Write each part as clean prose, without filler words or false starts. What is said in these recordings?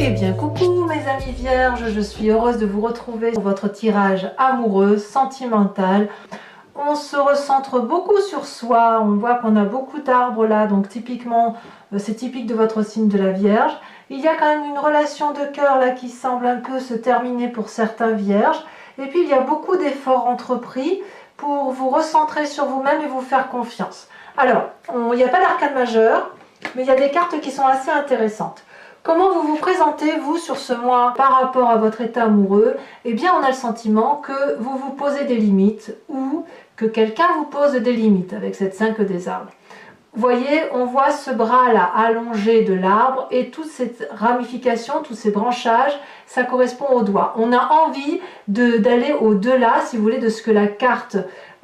Eh bien coucou mes amis vierges, je suis heureuse de vous retrouver pour votre tirage amoureux, sentimental. On se recentre beaucoup sur soi, on voit qu'on a beaucoup d'arbres là, donc typiquement c'est typique de votre signe de la Vierge. Il y a quand même une relation de cœur là qui semble un peu se terminer pour certains vierges. Et puis il y a beaucoup d'efforts entrepris pour vous recentrer sur vous-même et vous faire confiance. Alors, il n'y a pas d'arcane majeur, mais il y a des cartes qui sont assez intéressantes. Comment vous vous présentez, vous, sur ce mois par rapport à votre état amoureux? Eh bien, on a le sentiment que vous vous posez des limites ou que quelqu'un vous pose des limites avec cette 5 des arbres. Vous voyez, on voit ce bras-là allongé de l'arbre et toute cette ramification, tous ces branchages, ça correspond au doigt. On a envie d'aller au-delà, si vous voulez, de ce que la carte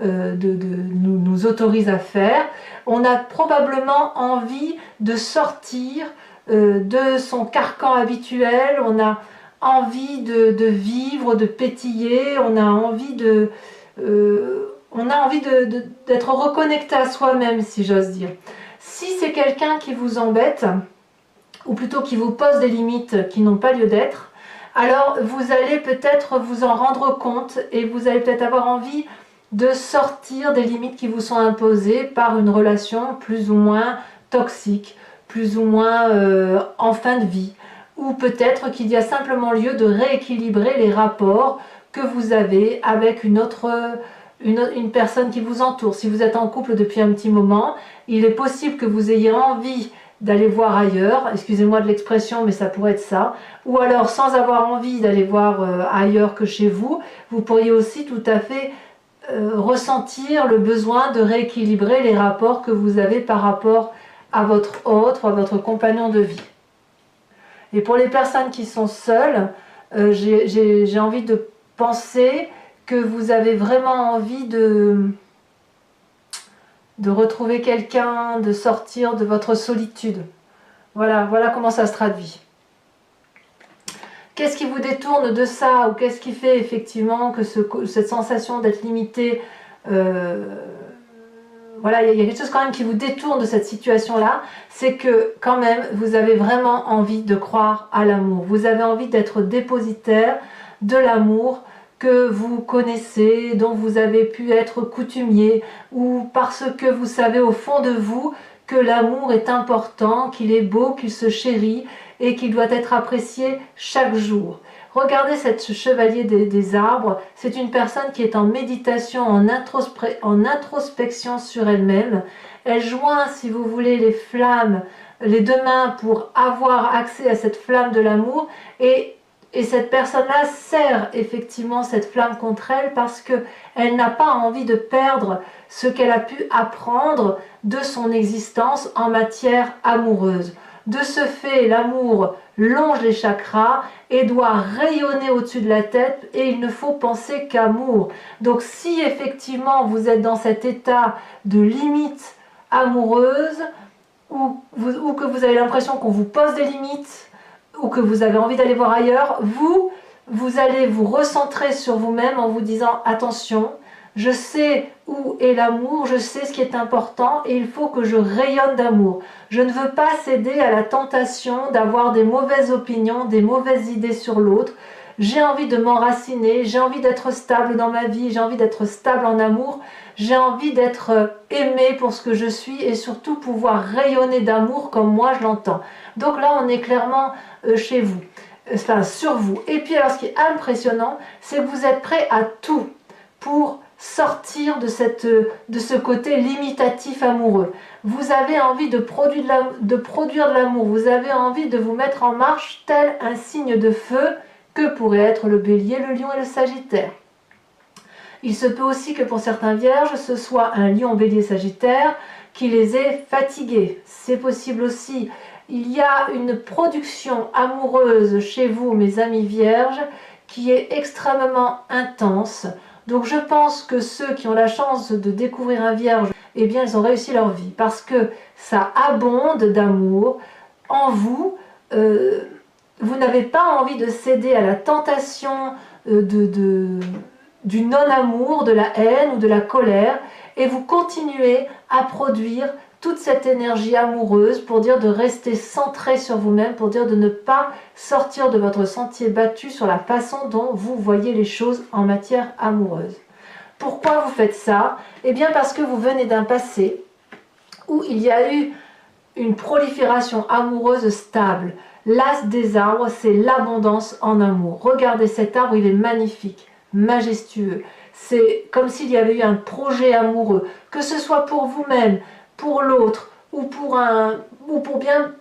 nous autorise à faire. On a probablement envie de sortir de son carcan habituel, on a envie de vivre, de pétiller, on a envie d'être reconnecté à soi-même, si j'ose dire. Si c'est quelqu'un qui vous embête, ou plutôt qui vous pose des limites qui n'ont pas lieu d'être, alors vous allez peut-être vous en rendre compte et vous allez peut-être avoir envie de sortir des limites qui vous sont imposées par une relation plus ou moins toxique, plus ou moins en fin de vie, ou peut-être qu'il y a simplement lieu de rééquilibrer les rapports que vous avez avec une personne qui vous entoure. Si vous êtes en couple depuis un petit moment, il est possible que vous ayez envie d'aller voir ailleurs, excusez-moi de l'expression, mais ça pourrait être ça, ou alors sans avoir envie d'aller voir ailleurs que chez vous, vous pourriez aussi tout à fait ressentir le besoin de rééquilibrer les rapports que vous avez par rapport à votre autre ou à votre compagnon de vie. Et pour les personnes qui sont seules, j'ai envie de penser que vous avez vraiment envie de retrouver quelqu'un, de sortir de votre solitude. Voilà comment ça se traduit. Qu'est-ce qui vous détourne de ça, ou qu'est-ce qui fait effectivement que cette sensation d'être limité, voilà, il y a quelque chose quand même qui vous détourne de cette situation-là, c'est que quand même vous avez vraiment envie de croire à l'amour. Vous avez envie d'être dépositaire de l'amour que vous connaissez, dont vous avez pu être coutumier, ou parce que vous savez au fond de vous que l'amour est important, qu'il est beau, qu'il se chérit et qu'il doit être apprécié chaque jour. Regardez ce chevalier des arbres, c'est une personne qui est en méditation, en introspection sur elle-même. Elle joint, si vous voulez, les flammes, les deux mains pour avoir accès à cette flamme de l'amour, et cette personne-là serre effectivement cette flamme contre elle parce qu'elle n'a pas envie de perdre ce qu'elle a pu apprendre de son existence en matière amoureuse. De ce fait, l'amour longe les chakras et doit rayonner au-dessus de la tête, et il ne faut penser qu'amour. Donc si effectivement vous êtes dans cet état de limite amoureuse, ou que vous avez l'impression qu'on vous pose des limites, ou que vous avez envie d'aller voir ailleurs, vous allez vous recentrer sur vous-même en vous disant attention, je sais où est l'amour, je sais ce qui est important et il faut que je rayonne d'amour. Je ne veux pas céder à la tentation d'avoir des mauvaises opinions, des mauvaises idées sur l'autre. J'ai envie de m'enraciner, j'ai envie d'être stable dans ma vie, j'ai envie d'être stable en amour, j'ai envie d'être aimée pour ce que je suis et surtout pouvoir rayonner d'amour comme moi je l'entends. Donc là on est clairement chez vous, enfin sur vous. Et puis alors ce qui est impressionnant, c'est que vous êtes prêt à tout pour sortir de ce côté limitatif amoureux. Vous avez envie de produire de l'amour, vous avez envie de vous mettre en marche tel un signe de feu que pourrait être le bélier, le lion et le sagittaire. Il se peut aussi que pour certains vierges, ce soit un lion, bélier, sagittaire qui les ait fatigués. C'est possible aussi. Il y a une production amoureuse chez vous, mes amis vierges, qui est extrêmement intense. Donc je pense que ceux qui ont la chance de découvrir un vierge, eh bien ils ont réussi leur vie parce que ça abonde d'amour en vous. Vous n'avez pas envie de céder à la tentation du non-amour, de la haine ou de la colère, et vous continuez à produire toute cette énergie amoureuse pour dire de rester centré sur vous-même, pour dire de ne pas sortir de votre sentier battu sur la façon dont vous voyez les choses en matière amoureuse. Pourquoi vous faites ça? Eh bien parce que vous venez d'un passé où il y a eu une prolifération amoureuse stable. L'as des arbres, c'est l'abondance en amour. Regardez cet arbre, il est magnifique, majestueux. C'est comme s'il y avait eu un projet amoureux, que ce soit pour vous-même, pour l'autre, ou pour bien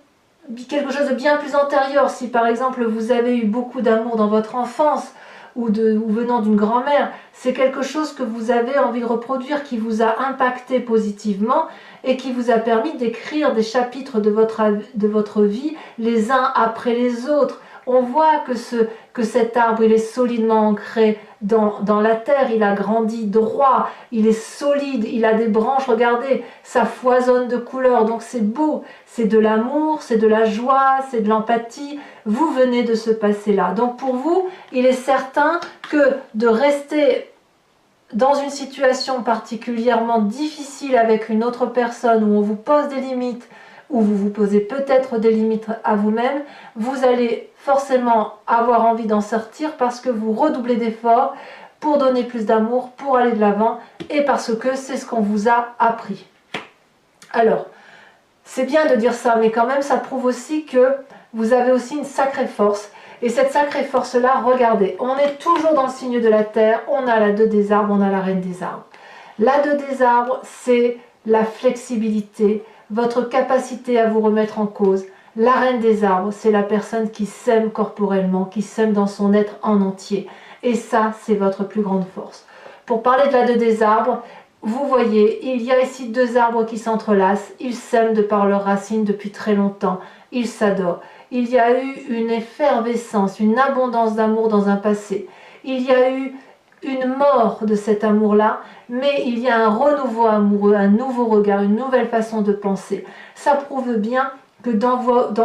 quelque chose de bien plus antérieur. Si par exemple vous avez eu beaucoup d'amour dans votre enfance, ou venant d'une grand-mère, c'est quelque chose que vous avez envie de reproduire, qui vous a impacté positivement et qui vous a permis d'écrire des chapitres de votre vie les uns après les autres. On voit que cet arbre, il est solidement ancré dans la terre, il a grandi droit, il est solide, il a des branches, regardez, ça foisonne de couleurs, donc c'est beau, c'est de l'amour, c'est de la joie, c'est de l'empathie, vous venez de ce passé-là. Donc pour vous, il est certain que de rester dans une situation particulièrement difficile avec une autre personne, où on vous pose des limites, où vous vous posez peut-être des limites à vous-même, vous allez forcément avoir envie d'en sortir parce que vous redoublez d'efforts pour donner plus d'amour, pour aller de l'avant et parce que c'est ce qu'on vous a appris. Alors, c'est bien de dire ça, mais quand même ça prouve aussi que vous avez aussi une sacrée force. Et cette sacrée force-là, regardez, on est toujours dans le signe de la terre, on a la 2 des arbres, on a la reine des arbres. La 2 des arbres, c'est la flexibilité, votre capacité à vous remettre en cause. La reine des arbres, c'est la personne qui s'aime corporellement, qui s'aime dans son être en entier. Et ça, c'est votre plus grande force. Pour parler de la 2 des arbres, vous voyez, il y a ici 2 arbres qui s'entrelacent. Ils s'aiment de par leurs racines depuis très longtemps. Ils s'adorent. Il y a eu une effervescence, une abondance d'amour dans un passé. Il y a eu une mort de cet amour-là, mais il y a un renouveau amoureux, un nouveau regard, une nouvelle façon de penser. Ça prouve bien que dans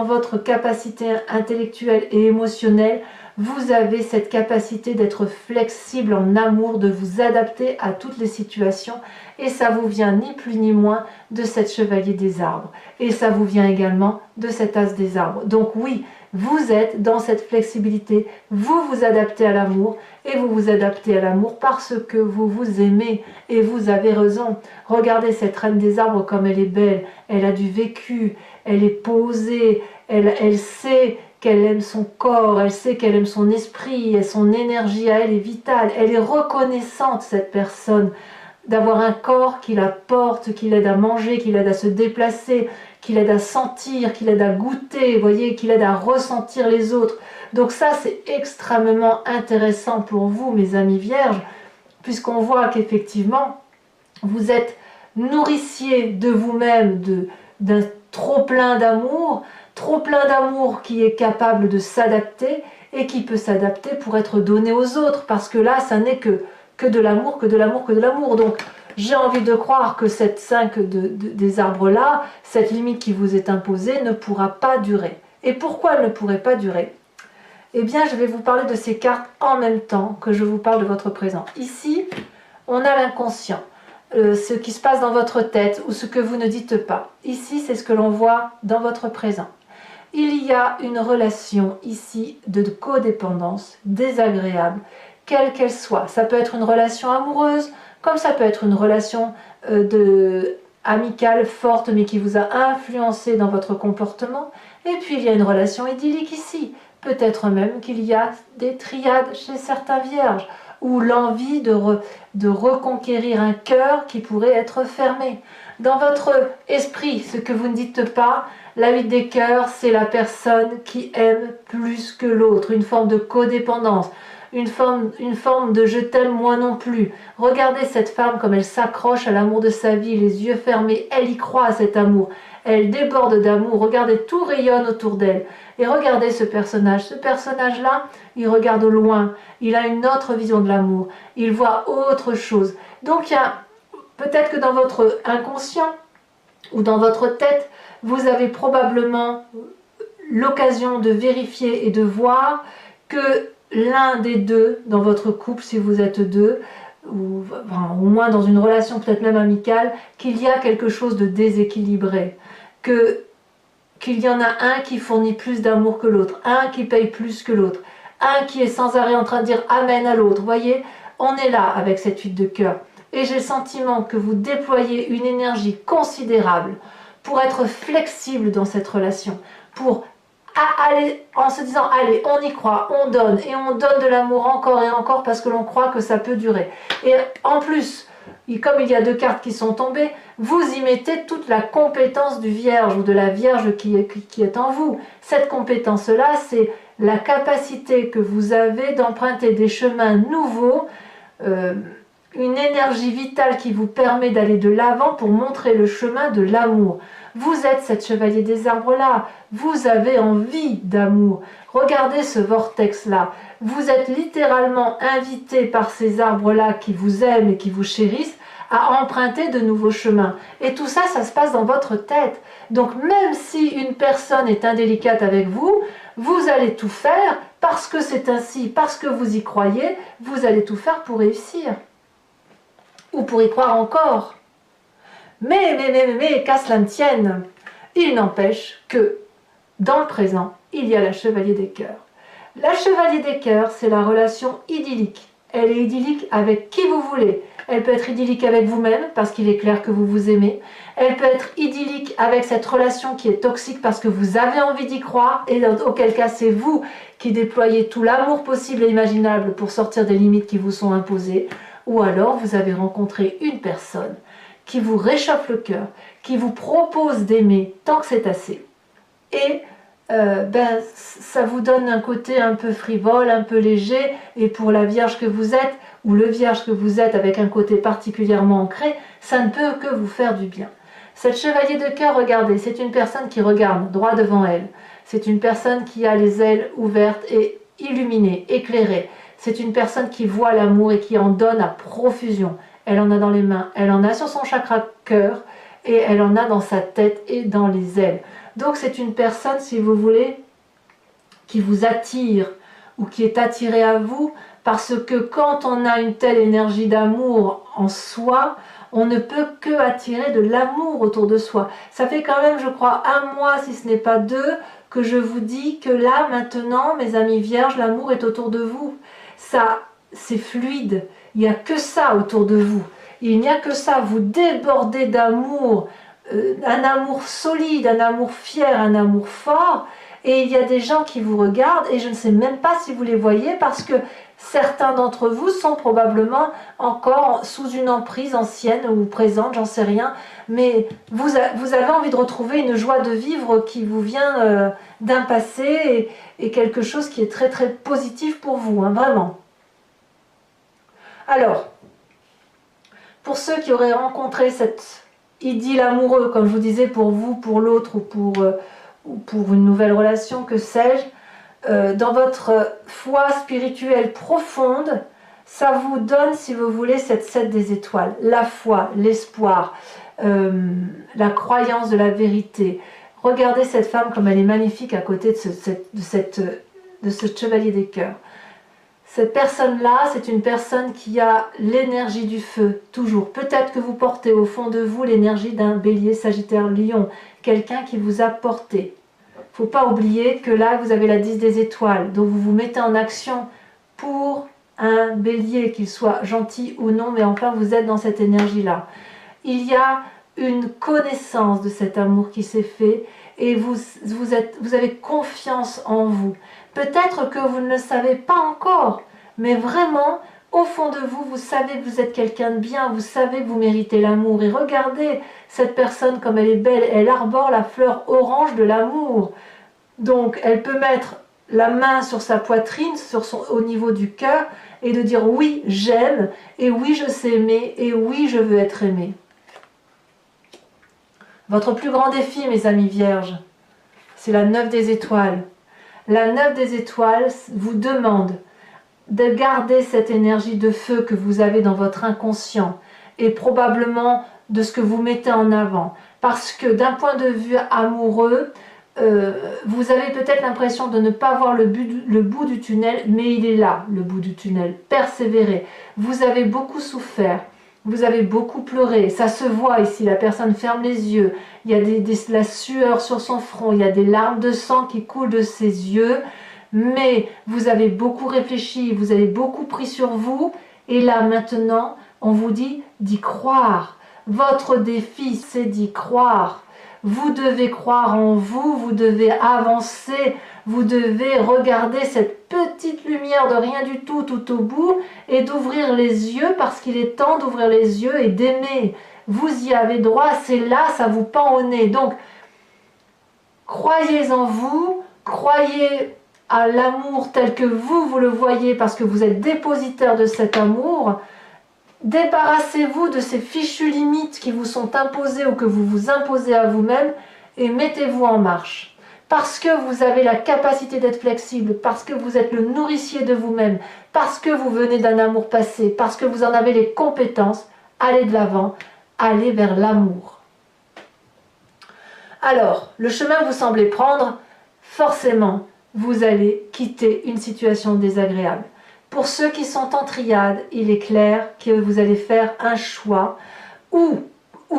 votre capacité intellectuelle et émotionnelle, vous avez cette capacité d'être flexible en amour, de vous adapter à toutes les situations, et ça vous vient ni plus ni moins de cette chevalier des arbres, et ça vous vient également de cet as des arbres. Donc oui, vous êtes dans cette flexibilité, vous vous adaptez à l'amour, et vous vous adaptez à l'amour parce que vous vous aimez, et vous avez raison. Regardez cette reine des arbres comme elle est belle, elle a du vécu, elle est posée, elle sait qu'elle aime son corps, elle sait qu'elle aime son esprit, et son énergie à elle est vitale, elle est reconnaissante, cette personne, d'avoir un corps qui la porte, qui l'aide à manger, qui l'aide à se déplacer, qui l'aide à sentir, qui l'aide à goûter, voyez, qui l'aide à ressentir les autres. Donc ça, c'est extrêmement intéressant pour vous, mes amis vierges, puisqu'on voit qu'effectivement, vous êtes nourricier de vous-même, d'un trop-plein d'amour qui est capable de s'adapter et qui peut s'adapter pour être donné aux autres, parce que là, ça n'est que de l'amour, que de l'amour, que de l'amour. Donc, j'ai envie de croire que cette 5 des arbres-là, cette limite qui vous est imposée, ne pourra pas durer. Et pourquoi elle ne pourrait pas durer? Eh bien, je vais vous parler de ces cartes en même temps que je vous parle de votre présent. Ici, on a l'inconscient, ce qui se passe dans votre tête ou ce que vous ne dites pas. Ici, c'est ce que l'on voit dans votre présent. Il y a une relation ici de codépendance désagréable, quelle qu'elle soit. Ça peut être une relation amoureuse, comme ça peut être une relation amicale forte, mais qui vous a influencé dans votre comportement. Et puis il y a une relation idyllique ici. Peut-être même qu'il y a des triades chez certains vierges, ou l'envie de reconquérir un cœur qui pourrait être fermé. Dans votre esprit, ce que vous ne dites pas, la 8 des cœurs, c'est la personne qui aime plus que l'autre, une forme de codépendance, une forme de je t'aime moi non plus. Regardez cette femme comme elle s'accroche à l'amour de sa vie, les yeux fermés, elle y croit à cet amour, elle déborde d'amour, regardez, tout rayonne autour d'elle. Et regardez ce personnage-là, il regarde au loin, il a une autre vision de l'amour, il voit autre chose. Donc il y a peut-être que dans votre inconscient ou dans votre tête, vous avez probablement l'occasion de vérifier et de voir que l'un des deux, dans votre couple, si vous êtes deux, ou enfin, au moins dans une relation peut-être même amicale, qu'il y a quelque chose de déséquilibré, qu'il y en a un qui fournit plus d'amour que l'autre, un qui paye plus que l'autre, un qui est sans arrêt en train de dire amen à l'autre. Vous voyez, on est là avec cette 8 de cœur. Et j'ai le sentiment que vous déployez une énergie considérable pour être flexible dans cette relation, pour aller en se disant allez, on y croit, on donne, et on donne de l'amour encore et encore parce que l'on croit que ça peut durer. Et en plus, comme il y a 2 cartes qui sont tombées, vous y mettez toute la compétence du Vierge ou de la Vierge qui est en vous. Cette compétence-là, c'est la capacité que vous avez d'emprunter des chemins nouveaux, une énergie vitale qui vous permet d'aller de l'avant pour montrer le chemin de l'amour. Vous êtes cette chevalier des arbres-là, vous avez envie d'amour. Regardez ce vortex-là. Vous êtes littéralement invité par ces arbres-là qui vous aiment et qui vous chérissent à emprunter de nouveaux chemins. Et tout ça, ça se passe dans votre tête. Donc même si une personne est indélicate avec vous, vous allez tout faire parce que c'est ainsi, parce que vous y croyez, vous allez tout faire pour réussir. Ou pour y croire encore. Mais qu'à cela ne tienne, il n'empêche que dans le présent, il y a la chevalier des cœurs. La chevalier des cœurs, c'est la relation idyllique. Elle est idyllique avec qui vous voulez. Elle peut être idyllique avec vous-même, parce qu'il est clair que vous vous aimez. Elle peut être idyllique avec cette relation qui est toxique parce que vous avez envie d'y croire, et auquel cas c'est vous qui déployez tout l'amour possible et imaginable pour sortir des limites qui vous sont imposées. Ou alors vous avez rencontré une personne qui vous réchauffe le cœur, qui vous propose d'aimer tant que c'est assez. Et ça vous donne un côté un peu frivole, un peu léger, et pour la Vierge que vous êtes, ou le Vierge que vous êtes avec un côté particulièrement ancré, ça ne peut que vous faire du bien. Cette chevalier de cœur, regardez, c'est une personne qui regarde droit devant elle. C'est une personne qui a les ailes ouvertes et illuminées, éclairées. C'est une personne qui voit l'amour et qui en donne à profusion. Elle en a dans les mains, elle en a sur son chakra cœur, et elle en a dans sa tête et dans les ailes. Donc c'est une personne, si vous voulez, qui vous attire ou qui est attirée à vous, parce que quand on a une telle énergie d'amour en soi, on ne peut que attirer de l'amour autour de soi. Ça fait quand même, je crois, 1 mois, si ce n'est pas 2, que je vous dis que là, maintenant, mes amis vierges, l'amour est autour de vous. Ça, c'est fluide. Il n'y a que ça autour de vous. Il n'y a que ça. Vous débordez d'amour, un amour solide, un amour fier, un amour fort. Et il y a des gens qui vous regardent et je ne sais même pas si vous les voyez parce que certains d'entre vous sont probablement encore sous une emprise ancienne ou présente, j'en sais rien. Mais vous avez envie de retrouver une joie de vivre qui vous vient d'un passé et quelque chose qui est très très positif pour vous, hein, vraiment. Alors, pour ceux qui auraient rencontré cette idylle amoureuse, comme je vous disais, pour vous, pour l'autre ou pour une nouvelle relation, que sais-je, dans votre foi spirituelle profonde, ça vous donne, si vous voulez, cette 7 des étoiles. La foi, l'espoir, la croyance de la vérité. Regardez cette femme comme elle est magnifique à côté de ce chevalier des cœurs. Cette personne-là, c'est une personne qui a l'énergie du feu, toujours. Peut-être que vous portez au fond de vous l'énergie d'un bélier, sagittaire, lion, quelqu'un qui vous a porté. Il ne faut pas oublier que là, vous avez la 10 des étoiles, donc vous vous mettez en action pour un bélier, qu'il soit gentil ou non, mais enfin, vous êtes dans cette énergie-là. Il y a une connaissance de cet amour qui s'est fait et vous avez confiance en vous. Peut-être que vous ne le savez pas encore, mais vraiment, au fond de vous, vous savez que vous êtes quelqu'un de bien, vous savez que vous méritez l'amour. Et regardez cette personne comme elle est belle, elle arbore la fleur orange de l'amour. Donc, elle peut mettre la main sur sa poitrine, au niveau du cœur, et de dire oui, j'aime, et oui, je sais aimer, et oui, je veux être aimé. Votre plus grand défi, mes amis vierges, c'est la 9 des étoiles. La 9 des étoiles vous demande de garder cette énergie de feu que vous avez dans votre inconscient et probablement de ce que vous mettez en avant. Parce que d'un point de vue amoureux, vous avez peut-être l'impression de ne pas voir le bout du tunnel, mais il est là, le bout du tunnel. Persévérez. Vous avez beaucoup souffert, vous avez beaucoup pleuré, ça se voit ici, la personne ferme les yeux, il y a la sueur sur son front, il y a des larmes de sang qui coulent de ses yeux, mais vous avez beaucoup réfléchi, vous avez beaucoup pris sur vous, et là maintenant, on vous dit d'y croire. Votre défi, c'est d'y croire. Vous devez croire en vous, vous devez avancer, vous devez regarder cette petite lumière de rien du tout tout au bout et d'ouvrir les yeux parce qu'il est temps d'ouvrir les yeux et d'aimer. Vous y avez droit, c'est là, ça vous pend au nez. Donc, croyez en vous, croyez à l'amour tel que vous le voyez parce que vous êtes dépositaire de cet amour. Débarrassez-vous de ces fichues limites qui vous sont imposées ou que vous vous imposez à vous-même et mettez-vous en marche. Parce que vous avez la capacité d'être flexible, parce que vous êtes le nourricier de vous-même, parce que vous venez d'un amour passé, parce que vous en avez les compétences, allez de l'avant, allez vers l'amour. Alors, le chemin que vous semblez prendre, forcément, vous allez quitter une situation désagréable. Pour ceux qui sont en triade, il est clair que vous allez faire un choix ou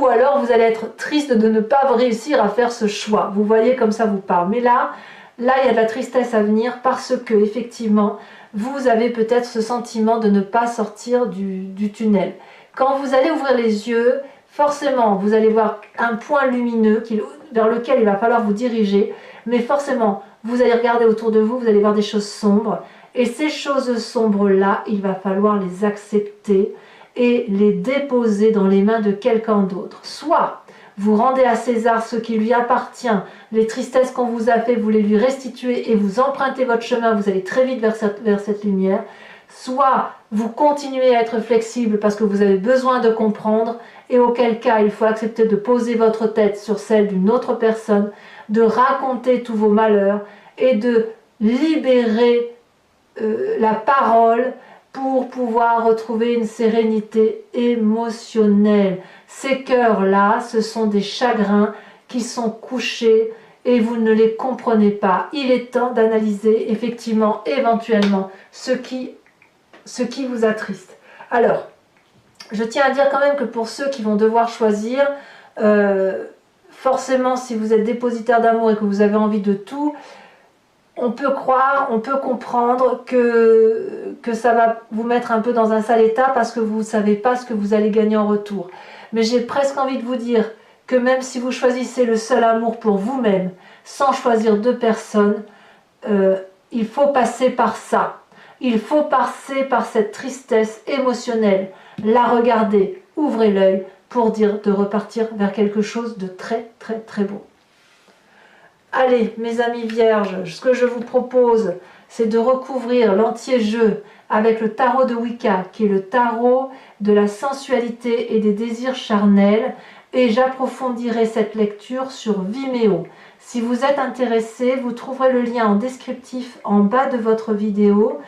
alors vous allez être triste de ne pas réussir à faire ce choix. Vous voyez comme ça vous parle. Mais là, il y a de la tristesse à venir parce que effectivement, vous avez peut-être ce sentiment de ne pas sortir du tunnel. Quand vous allez ouvrir les yeux, forcément, vous allez voir un point lumineux vers lequel il va falloir vous diriger. Mais forcément, vous allez regarder autour de vous, vous allez voir des choses sombres. Et ces choses sombres-là, il va falloir les accepter et les déposer dans les mains de quelqu'un d'autre. Soit vous rendez à César ce qui lui appartient, les tristesses qu'on vous a fait, vous les lui restituez et vous empruntez votre chemin, vous allez très vite vers cette lumière. Soit vous continuez à être flexible parce que vous avez besoin de comprendre et auquel cas il faut accepter de poser votre tête sur celle d'une autre personne, de raconter tous vos malheurs et de libérer la parole pour pouvoir retrouver une sérénité émotionnelle. Ces cœurs-là, ce sont des chagrins qui sont couchés et vous ne les comprenez pas. Il est temps d'analyser effectivement, éventuellement, ce qui vous attriste. Alors, je tiens à dire quand même que pour ceux qui vont devoir choisir, forcément, si vous êtes dépositaire d'amour et que vous avez envie de tout, on peut croire, on peut comprendre que ça va vous mettre un peu dans un sale état parce que vous ne savez pas ce que vous allez gagner en retour. Mais j'ai presque envie de vous dire que même si vous choisissez le seul amour pour vous-même, sans choisir deux personnes, il faut passer par ça. Il faut passer par cette tristesse émotionnelle, la regarder, ouvrez l'œil pour dire de repartir vers quelque chose de très très très beau. Allez, mes amis vierges, ce que je vous propose, c'est de recouvrir l'entier jeu avec le tarot de Wicca, qui est le tarot de la sensualité et des désirs charnels, et j'approfondirai cette lecture sur Vimeo. Si vous êtes intéressé, vous trouverez le lien en descriptif en bas de votre vidéo,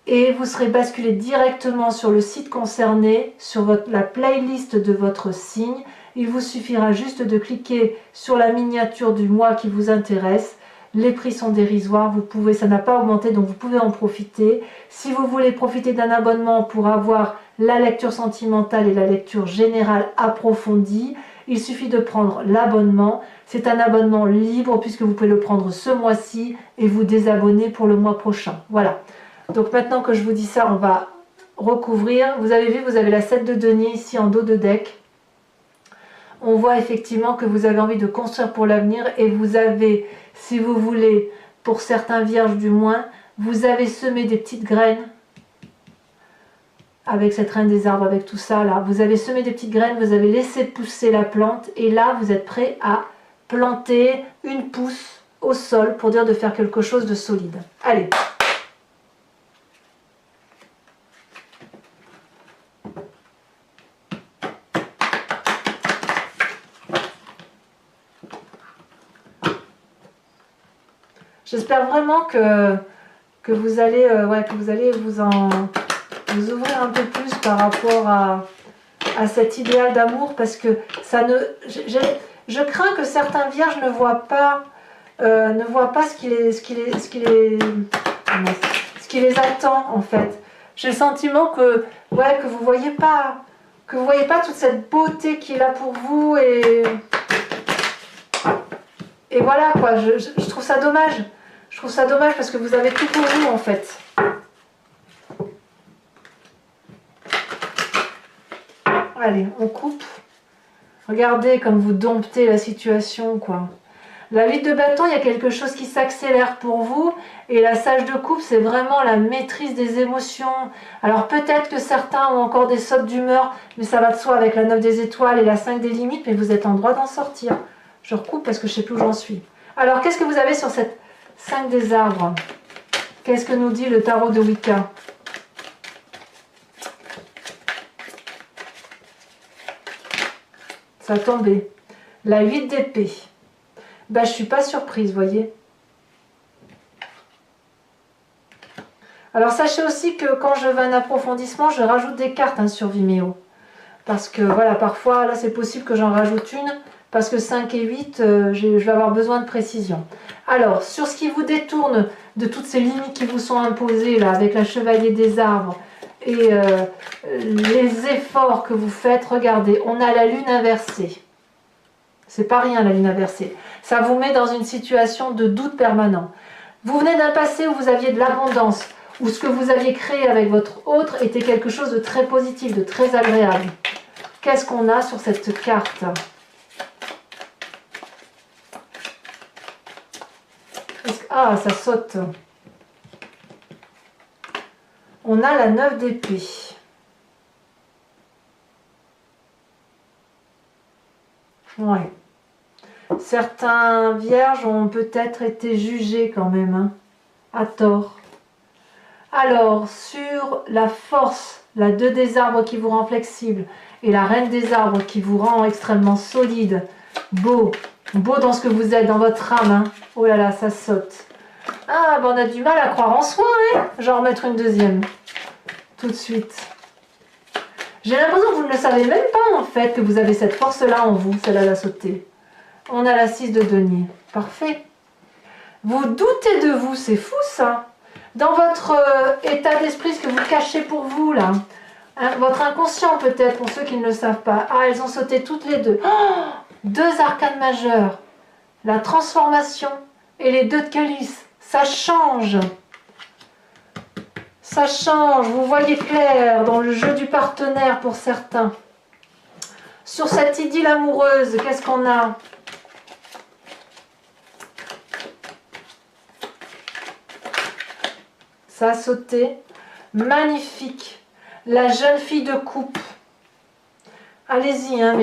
et vous serez basculé directement sur le site concerné, sur la playlist de votre signe. Il vous suffira juste de cliquer sur la miniature du mois qui vous intéresse. Les prix sont dérisoires, ça n'a pas augmenté, donc vous pouvez en profiter. Si vous voulez profiter d'un abonnement pour avoir la lecture sentimentale et la lecture générale approfondie, il suffit de prendre l'abonnement. C'est un abonnement libre puisque vous pouvez le prendre ce mois-ci et vous désabonner pour le mois prochain. Voilà. Donc maintenant que je vous dis ça, on va recouvrir. Vous avez vu, vous avez la 7 de denier ici en dos de deck. On voit effectivement que vous avez envie de construire pour l'avenir et vous avez, si vous voulez, pour certains vierges du moins, vous avez semé des petites graines avec cette reine des arbres, avec tout ça là. Vous avez semé des petites graines, vous avez laissé pousser la plante et là vous êtes prêt à planter une pousse au sol pour dire de faire quelque chose de solide. Allez! J'espère vraiment que vous allez, vous ouvrir un peu plus par rapport à cet idéal d'amour parce que ça ne, je crains que certains vierges ne voient pas ne voient pas ce qui les attend en fait. J'ai le sentiment que, ouais, que vous voyez pas toute cette beauté qui est là pour vous et voilà quoi, je trouve ça dommage. Je trouve ça dommage parce que vous avez tout pour vous en fait. Allez, on coupe. Regardez comme vous domptez la situation quoi. La 8 de bâton, il y a quelque chose qui s'accélère pour vous. Et la sage de coupe, c'est vraiment la maîtrise des émotions. Alors peut-être que certains ont encore des sautes d'humeur, mais ça va de soi avec la 9 des étoiles et la 5 des limites, mais vous êtes en droit d'en sortir. Je recoupe parce que je ne sais plus où j'en suis. Alors qu'est-ce que vous avez sur cette 5 des arbres? Qu'est-ce que nous dit le tarot de Wicca? Ça a tombé. La 8 d'épée. Ben, je ne suis pas surprise, voyez. Alors sachez aussi que quand je veux un approfondissement, je rajoute des cartes hein, sur Vimeo. Parce que voilà, parfois, là c'est possible que j'en rajoute une, parce que 5 et 8, je vais avoir besoin de précision. Alors, sur ce qui vous détourne de toutes ces limites qui vous sont imposées, là, avec la chevalier des arbres, et les efforts que vous faites, regardez, on a la lune inversée. C'est pas rien la lune inversée. Ça vous met dans une situation de doute permanent. Vous venez d'un passé où vous aviez de l'abondance, où ce que vous aviez créé avec votre autre était quelque chose de très positif, de très agréable. Qu'est-ce qu'on a sur cette carte? Ah, ça saute. On a la 9 d'épée. Ouais. Certains vierges ont peut-être été jugés quand même, hein, à tort. Alors, sur la force, la 2 des arbres qui vous rend flexible et la reine des arbres qui vous rend extrêmement solide, beau dans ce que vous êtes, dans votre âme, hein. Oh là là, ça saute. Ah, ben on a du mal à croire en soi, hein. Je vais en remettre une deuxième, tout de suite. J'ai l'impression que vous ne le savez même pas, en fait, que vous avez cette force-là en vous, celle-là a sauté. On a la 6 de denier. Parfait. Vous doutez de vous, c'est fou ça. Dans votre état d'esprit, ce que vous cachez pour vous, là, hein, votre inconscient peut-être, pour ceux qui ne le savent pas. Ah, elles ont sauté toutes les deux. Oh, 2 arcanes majeures. La transformation et les 2 de calice. Ça change. Ça change. Vous voyez clair dans le jeu du partenaire pour certains. Sur cette idylle amoureuse, qu'est-ce qu'on a ? Ça a sauté. Magnifique. La jeune fille de coupe. Allez-y, hein,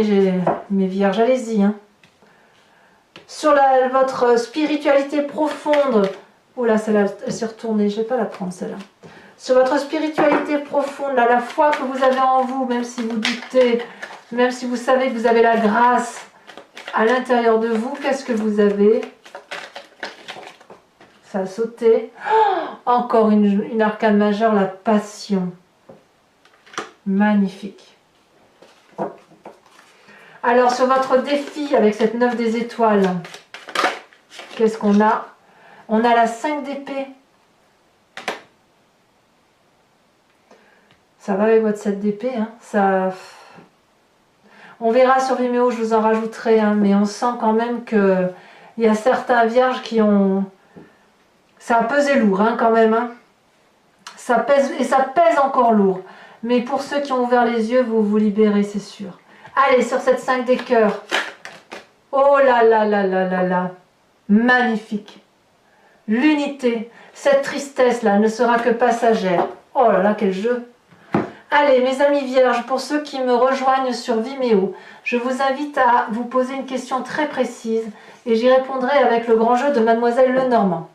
mes vierges, allez-y. Hein. Sur votre spiritualité profonde. Oh là, celle-là, elle s'est retournée. Je ne vais pas la prendre, celle-là. Sur votre spiritualité profonde, là, la foi que vous avez en vous, même si vous doutez, même si vous savez que vous avez la grâce à l'intérieur de vous, qu'est-ce que vous avez ? Ça a sauté. Oh, encore une arcane majeure, la passion. Magnifique. Alors, sur votre défi avec cette 9 des étoiles, qu'est-ce qu'on a ? On a la 5 d'épée. Ça va avec votre 7 d'épée, hein, ça... On verra sur Vimeo, je vous en rajouterai, hein, mais on sent quand même qu'il y a certains vierges qui ont... Ça a pesé lourd, hein, quand même. Hein. Ça pèse, et ça pèse encore lourd. Mais pour ceux qui ont ouvert les yeux, vous vous libérez, c'est sûr. Allez, sur cette 5 des cœurs. Oh là là là là là là. Magnifique. L'unité, cette tristesse-là ne sera que passagère. Oh là là, quel jeu. Allez, mes amis vierges, pour ceux qui me rejoignent sur Vimeo, je vous invite à vous poser une question très précise et j'y répondrai avec le grand jeu de Mademoiselle Lenormand.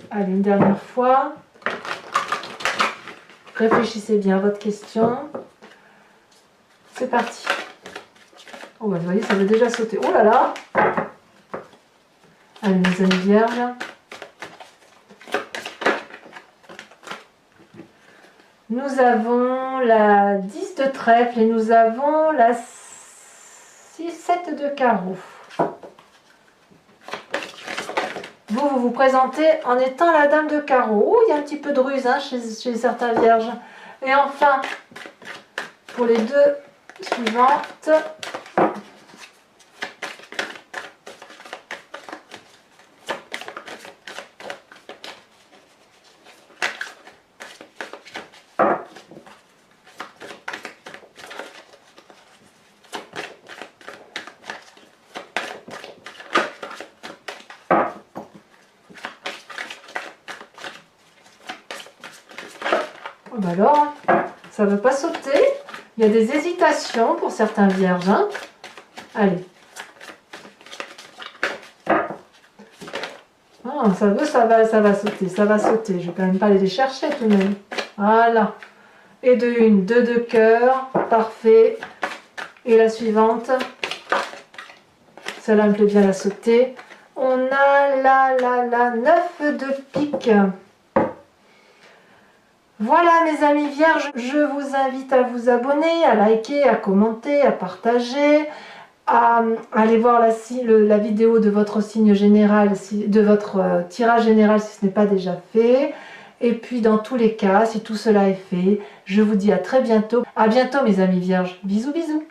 Allez, une dernière fois. Réfléchissez bien à votre question. C'est parti. Oh, bah, vous voyez, ça veut déjà sauter. Oh là là! Allez, mes amis vierges. Nous avons la 10 de trèfle et nous avons la 7 de carreau. Vous vous présentez en étant la dame de carreau. Oh, il y a un petit peu de ruse hein, chez certains vierges. Et enfin, pour les deux suivantes, bah alors, ça ne veut pas sauter. Il y a des hésitations pour certains vierges. Hein. Allez. Ah, ça va sauter, ça va sauter. Je vais quand même pas aller les chercher tout de même. Voilà. Et de une, deux de cœur. Parfait. Et la suivante. Celle-là me plaît bien la sauter. On a la 9 de pique. Voilà mes amis vierges, je vous invite à vous abonner, à liker, à commenter, à partager, à aller voir la vidéo de votre signe général, de votre tirage général si ce n'est pas déjà fait. Et puis dans tous les cas, si tout cela est fait, je vous dis à très bientôt. À bientôt mes amis vierges. Bisous bisous.